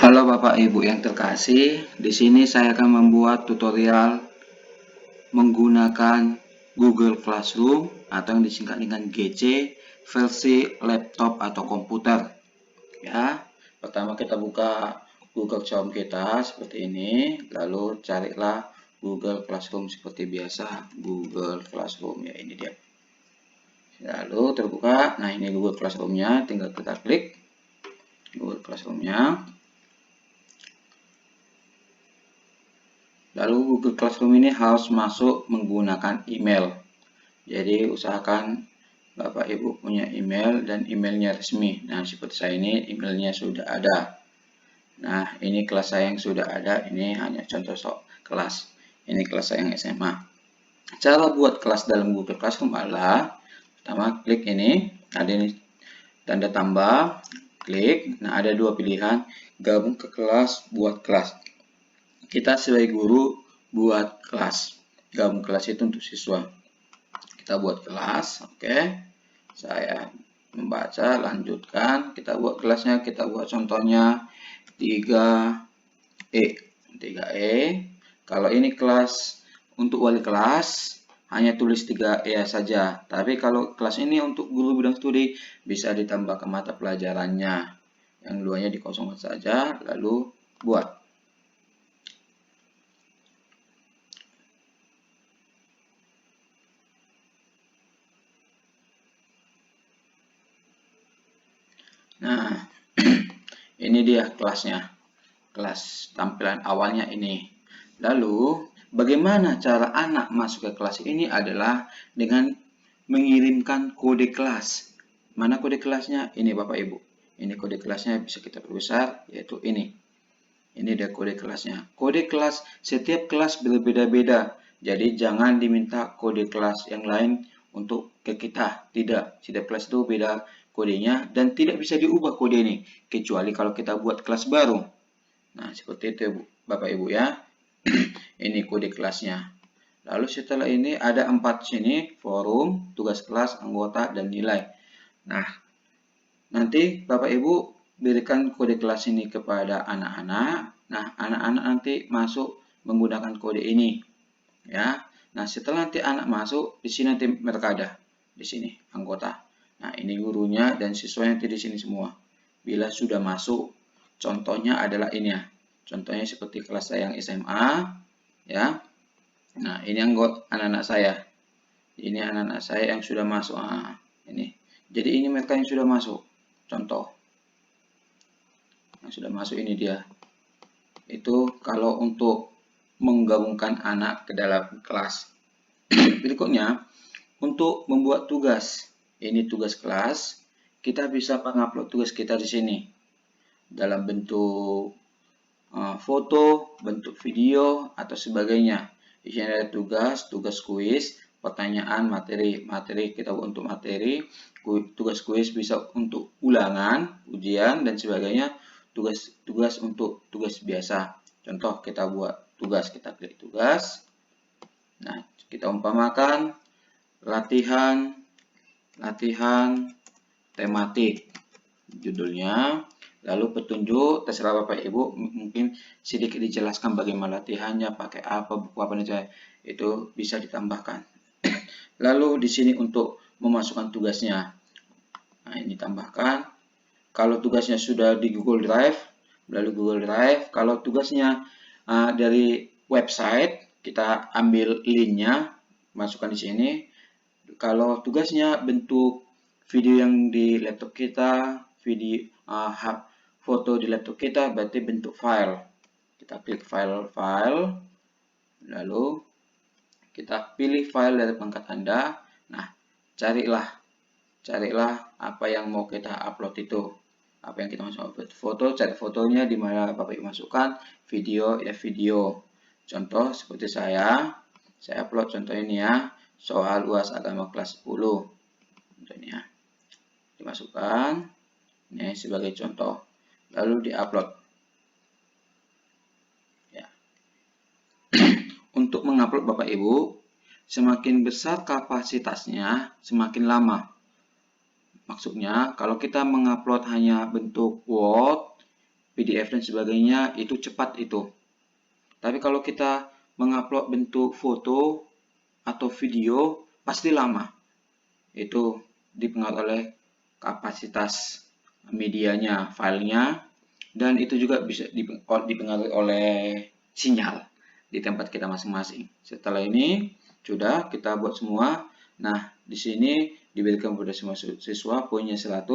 Halo Bapak Ibu yang terkasih, di sini saya akan membuat tutorial menggunakan Google Classroom atau yang disingkat dengan GC versi laptop atau komputer. Ya, pertama kita buka Google Chrome kita seperti ini, lalu carilah Google Classroom seperti biasa, Google Classroom ya, ini dia. Lalu terbuka, nah ini Google Classroom-nya, tinggal kita klik Google Classroom-nya. Lalu Google Classroom ini harus masuk menggunakan email. Jadi usahakan Bapak Ibu punya email dan emailnya resmi. Nah seperti saya ini emailnya sudah ada. Nah ini kelas saya yang sudah ada. Ini hanya contoh kelas. Ini kelas saya yang SMA. Cara buat kelas dalam Google Classroom adalah pertama klik ini. Ada ini tanda tambah. Klik. Nah ada dua pilihan. Gabung ke kelas, buat kelas. Kita sebagai guru buat kelas, gabung kelas itu untuk siswa. Kita buat kelas, oke. Saya membaca, lanjutkan. Kita buat kelasnya, kita buat contohnya 3E. 3E. Kalau ini kelas untuk wali kelas, hanya tulis 3E saja. Tapi kalau kelas ini untuk guru bidang studi, bisa ditambah ke mata pelajarannya. Yang duanya dikosongkan saja, lalu buat. Nah, ini dia kelasnya. Kelas tampilan awalnya ini. Lalu, bagaimana cara anak masuk ke kelas ini adalah dengan mengirimkan kode kelas. Mana kode kelasnya? Ini Bapak Ibu. Ini kode kelasnya, bisa kita perbesar, yaitu ini. Ini dia kode kelasnya. Kode kelas, setiap kelas berbeda-beda. Jadi jangan diminta kode kelas yang lain untuk ke kita. Tidak, setiap kelas itu beda kodenya dan tidak bisa diubah kode ini. Kecuali kalau kita buat kelas baru. Nah, seperti itu Bapak Ibu ya. Ini kode kelasnya. Lalu setelah ini ada 4 sini, forum, tugas kelas, anggota, dan nilai. Nah, nanti Bapak Ibu berikan kode kelas ini kepada anak-anak. Nah, anak-anak nanti masuk menggunakan kode ini. Ya. Nah, setelah nanti anak masuk, di sini nanti mereka ada. Di sini, anggota. Nah, ini gurunya dan siswa nanti di sini semua. Bila sudah masuk, contohnya adalah ini ya. Contohnya seperti kelas saya yang SMA. Ya. Nah, ini anggota anak-anak saya. Ini anak-anak saya yang sudah masuk. Nah, ini. Jadi ini mereka yang sudah masuk. Contoh. Yang sudah masuk ini dia. Itu kalau untuk menggabungkan anak ke dalam kelas. Berikutnya, untuk membuat tugas. Ini tugas kelas. Kita bisa mengupload tugas kita di sini. Dalam bentuk foto, bentuk video, atau sebagainya. Di sini ada tugas kuis, pertanyaan, materi kita untuk materi, tugas kuis bisa untuk ulangan, ujian, dan sebagainya. Tugas untuk tugas biasa. Contoh kita buat tugas, kita klik tugas. Nah, kita umpamakan latihan tematik. Judulnya. Lalu petunjuk, terserah Bapak Ibu, mungkin sedikit dijelaskan bagaimana latihannya, pakai apa, buku apa saja, itu bisa ditambahkan. Lalu di sini untuk memasukkan tugasnya. Nah, ini tambahkan. Kalau tugasnya sudah di Google Drive, melalui Google Drive. Kalau tugasnya dari website, kita ambil linknya, masukkan di sini. Kalau tugasnya bentuk video yang di laptop kita, video foto di laptop kita, berarti bentuk file. Kita klik file, lalu kita pilih file dari pangkat Anda. Nah, carilah apa yang mau kita upload itu. Apa yang kita masuk upload foto, cari fotonya di mana Bapak Ibu masukkan, video ya video. Contoh seperti saya upload contoh ini ya, soal UAS agama kelas 10. Contohnya dimasukkan ini sebagai contoh, lalu diupload. Ya. Untuk mengupload Bapak Ibu, semakin besar kapasitasnya, semakin lama. Maksudnya, kalau kita mengupload hanya bentuk Word, PDF dan sebagainya itu cepat itu. Tapi kalau kita mengupload bentuk foto atau video pasti lama. Itu dipengaruhi oleh kapasitas medianya, filenya, dan itu juga bisa dipengaruhi oleh sinyal di tempat kita masing-masing. Setelah ini sudah kita buat semua. Nah, di sini diberikan kepada semua siswa poinnya 100.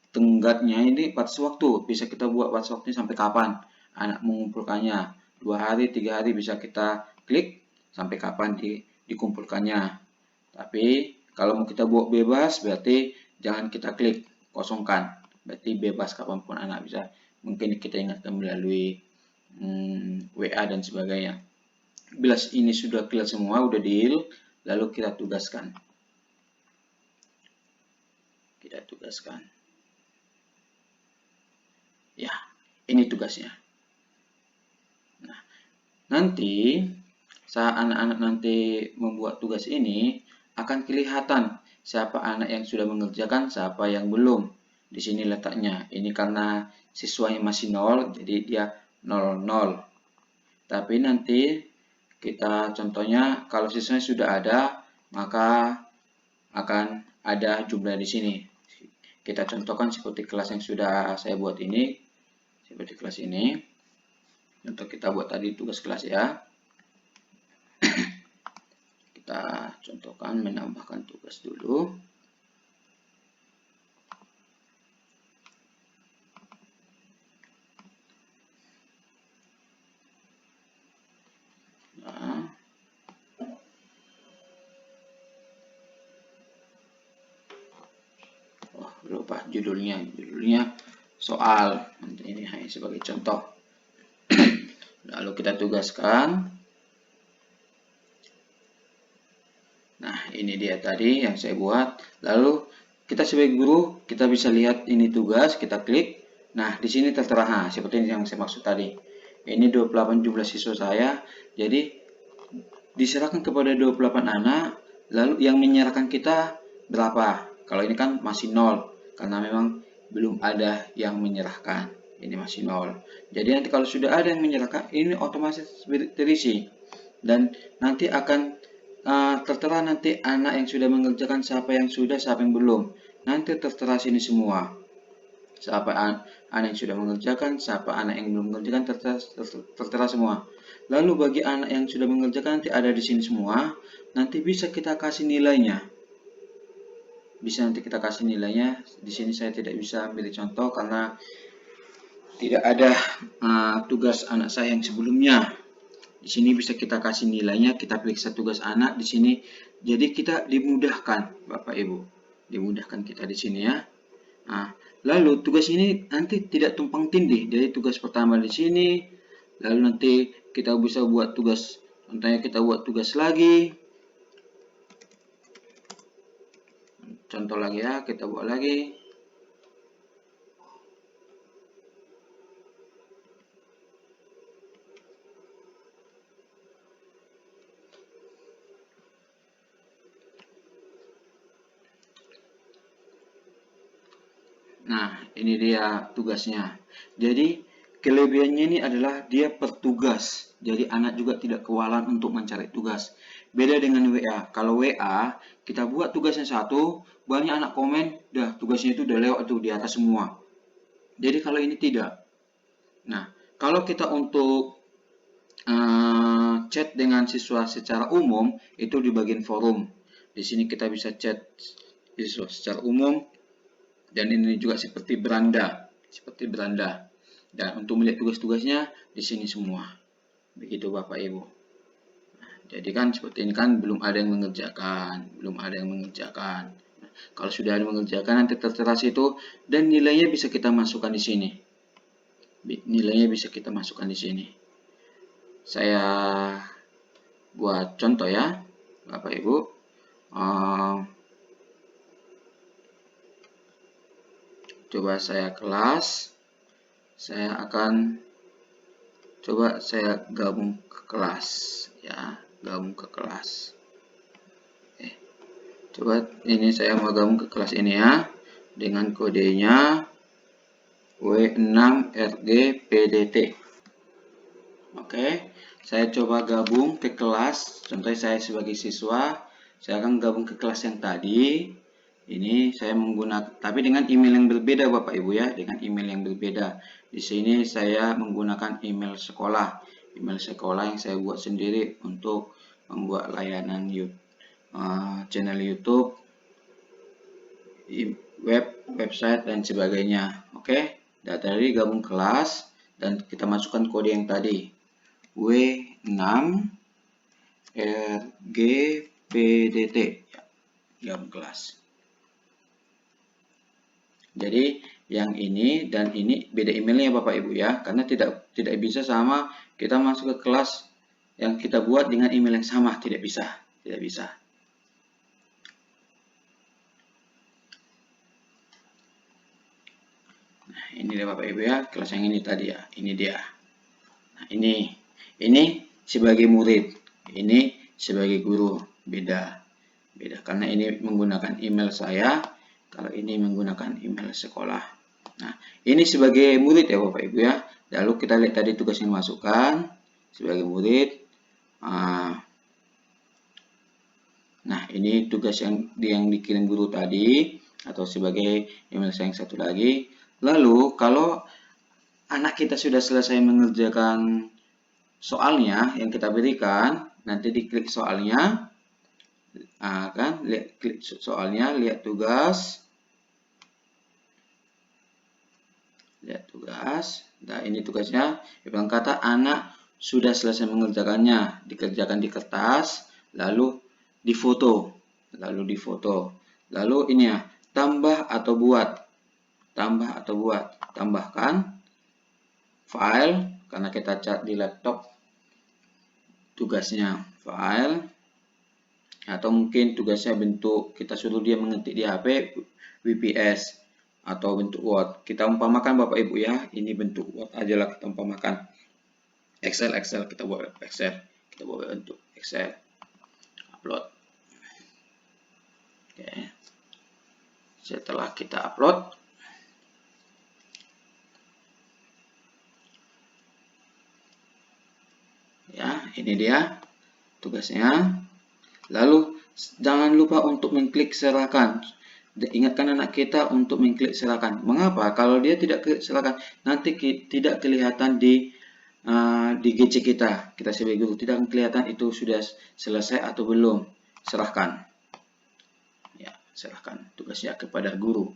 Tenggatnya ini batas waktu, bisa kita buat batas waktunya sampai kapan anak mengumpulkannya. 2 hari, 3 hari bisa kita klik sampai kapan dikumpulkannya. Tapi kalau mau kita buat bebas berarti jangan kita klik, kosongkan. Berarti bebas kapanpun anak bisa. Mungkin kita ingatkan melalui WA dan sebagainya. Bila ini sudah clear semua, udah deal, lalu kita tugaskan. Ya, ini tugasnya. Nah, nanti saat anak-anak nanti membuat tugas ini akan kelihatan siapa anak yang sudah mengerjakan, siapa yang belum. Di sini letaknya. Ini karena siswanya masih 0, jadi dia 00. Tapi nanti kita contohnya kalau siswanya sudah ada, maka akan ada jumlah di sini. Kita contohkan seperti kelas yang sudah saya buat ini. Seperti kelas ini. Untuk kita buat tadi tugas kelas ya. Kita contohkan menambahkan tugas dulu. Nah. Oh, lupa judulnya soal. Ini hanya sebagai contoh. Lalu kita tugaskan. Nah, ini dia tadi yang saya buat. Lalu kita sebagai guru, kita bisa lihat ini tugas, kita klik. Nah, di sini tertera, seperti yang saya maksud tadi. Ini 28 jumlah siswa saya. Jadi, diserahkan kepada 28 anak. Lalu yang menyerahkan kita berapa? Kalau ini kan masih 0. Karena memang belum ada yang menyerahkan. Ini masih 0. Jadi nanti kalau sudah ada yang menyerahkan, ini otomatis terisi. Dan nanti akan tertera nanti anak yang sudah mengerjakan, siapa yang sudah, siapa yang belum. Nanti tertera sini semua. Siapa anak yang sudah mengerjakan, siapa anak yang belum mengerjakan, tertera semua. Lalu bagi anak yang sudah mengerjakan nanti ada di sini semua. Nanti bisa kita kasih nilainya. Bisa nanti kita kasih nilainya. Di sini saya tidak bisa ambil contoh karena tidak ada tugas anak saya yang sebelumnya. Di sini bisa kita kasih nilainya, kita periksa tugas anak di sini. Jadi kita dimudahkan, Bapak Ibu. Dimudahkan kita di sini ya. Nah, lalu tugas ini nanti tidak tumpang tindih. Jadi tugas pertama di sini, lalu nanti kita bisa buat tugas, contohnya kita buat tugas lagi. Contoh lagi ya, kita buat lagi. Nah, ini dia tugasnya. Jadi, kelebihannya ini adalah dia per tugas. Jadi, anak juga tidak kewalahan untuk mencari tugas. Beda dengan WA. Kalau WA, kita buat tugasnya satu, banyak anak komen, dah tugasnya itu udah lewat tuh di atas semua. Jadi, kalau ini tidak. Nah, kalau kita untuk chat dengan siswa secara umum, itu di bagian forum. Di sini kita bisa chat siswa secara umum. Dan ini juga seperti beranda, Dan untuk melihat tugas-tugasnya di sini semua. Begitu Bapak Ibu. Nah, jadi kan seperti ini kan belum ada yang mengerjakan, Nah, kalau sudah ada yang mengerjakan nanti tertera situ dan nilainya bisa kita masukkan di sini. Saya buat contoh ya, Bapak Ibu. Coba saya kelas, saya akan coba saya gabung ke kelas ya, coba ini saya mau gabung ke kelas ini ya, dengan kodenya W6 RGPDT. Oke, saya coba gabung ke kelas. Contohnya saya sebagai siswa, saya akan gabung ke kelas yang tadi. Ini saya menggunakan, tapi dengan email yang berbeda Bapak Ibu ya, dengan email yang berbeda. Di sini saya menggunakan email sekolah yang saya buat sendiri untuk membuat layanan channel YouTube, website dan sebagainya. Oke, dari gabung kelas dan kita masukkan kode yang tadi. W6 RGPDT ya, gabung kelas. Jadi yang ini dan ini beda emailnya Bapak Ibu ya, karena tidak bisa sama kita masuk ke kelas yang kita buat dengan email yang sama, tidak bisa. Nah, ini dia Bapak Ibu ya, kelas yang ini tadi ya, ini dia. Nah, ini sebagai murid, ini sebagai guru, beda karena ini menggunakan email saya, kalau ini menggunakan email sekolah. Nah, ini sebagai murid ya Bapak Ibu ya. Lalu kita lihat tadi tugas yang dimasukkan sebagai murid. Nah, ini tugas yang dikirim guru tadi atau sebagai email saya yang satu lagi. Lalu kalau anak kita sudah selesai mengerjakan soalnya yang kita berikan, nanti diklik soalnya, klik soalnya, lihat tugas. Nah, ini tugasnya. Yang kata anak sudah selesai mengerjakannya, dikerjakan di kertas, lalu difoto. Lalu ini ya, tambah atau buat. Tambahkan file, karena kita cat di laptop tugasnya file, atau mungkin tugasnya bentuk kita suruh dia mengetik di HP WPS atau bentuk Word. Kita umpamakan Bapak Ibu ya, ini bentuk Word aja lah, kita umpamakan. Excel kita buat Excel, kita buat bentuk Excel, upload. Oke. Setelah kita upload, ya, ini dia tugasnya. Lalu jangan lupa untuk mengklik serahkan. Ingatkan anak kita untuk mengklik serahkan. Mengapa? Kalau dia tidak klik serahkan, nanti tidak kelihatan di GC kita sebagai guru, tidak kelihatan itu sudah selesai atau belum. Serahkan. Ya, serahkan tugasnya kepada guru.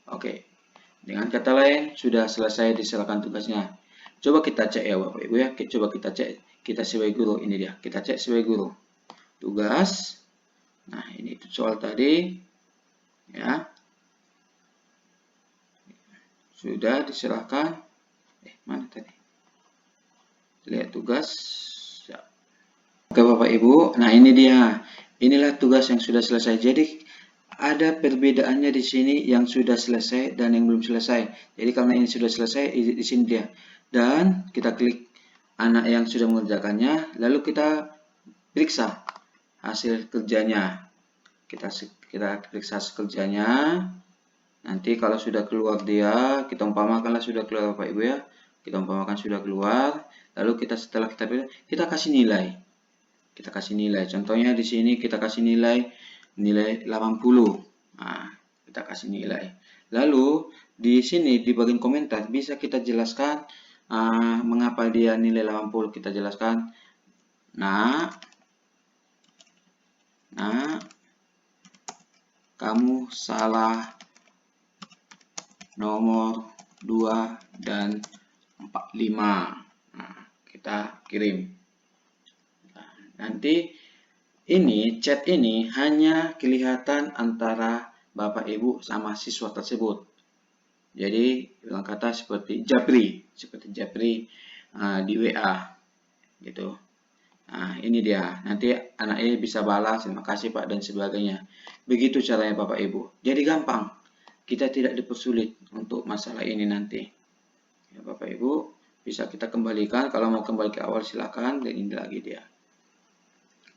Oke. Dengan kata lain, sudah selesai diserahkan tugasnya. Coba kita cek ya Bapak Ibu ya. Coba kita cek, kita sebagai guru, ini dia. Kita cek sebagai guru. Tugas. Nah, ini soal tadi. Ya. Sudah diserahkan. Mana tadi? Lihat tugas. Ya. Oke Bapak Ibu. Nah, ini dia. Inilah tugas yang sudah selesai. Jadi ada perbedaannya di sini yang sudah selesai dan yang belum selesai. Jadi karena ini sudah selesai, di sini dia. Dan kita klik anak yang sudah mengerjakannya, lalu kita periksa hasil kerjanya. Kita periksa hasil kerjanya. Nanti kalau sudah keluar dia, kita umpamakanlah sudah keluar Bapak Ibu ya. Kita umpamakan sudah keluar, lalu setelah kita kasih nilai. Contohnya di sini kita kasih nilai 80. Nah, kita kasih nilai. Lalu di sini di bagian komentar bisa kita jelaskan mengapa dia nilai 80. Kita jelaskan. Nah, kamu salah nomor 2 dan 45. Nah, kita kirim. Nah, nanti chat ini hanya kelihatan antara Bapak Ibu sama siswa tersebut. Jadi bilang kata seperti Japri di WA gitu. Nah, ini dia. Nanti anaknya bisa balas terima kasih Pak dan sebagainya. Begitu caranya Bapak Ibu. Jadi gampang. Kita tidak dipersulit untuk masalah ini nanti. Ya, Bapak Ibu bisa kita kembalikan. Kalau mau kembali ke awal silakan. Dan ini lagi dia.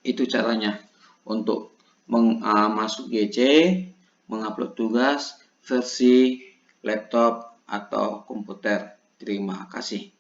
Itu caranya untuk masuk GC, mengupload tugas, versi laptop atau komputer. Terima kasih.